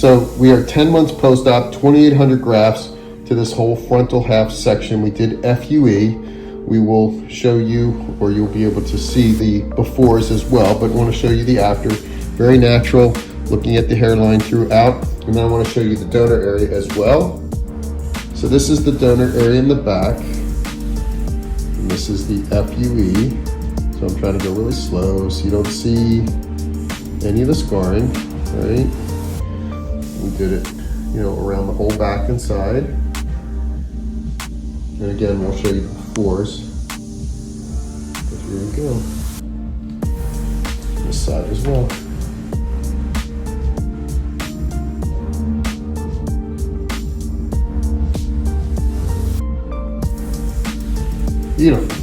So we are 10 months post-op, 2,800 grafts to this whole frontal half section. We did FUE. We will show you, or you'll be able to see the befores as well, but I want to show you the after. Very natural, looking at the hairline throughout. And then I want to show you the donor area as well. So this is the donor area in the back. And this is the FUE. So I'm trying to go really slow so you don't see any of the scarring, right? We did it, around the whole back and side. And again, we'll show you the befores. But here we go. This side as well. Beautiful.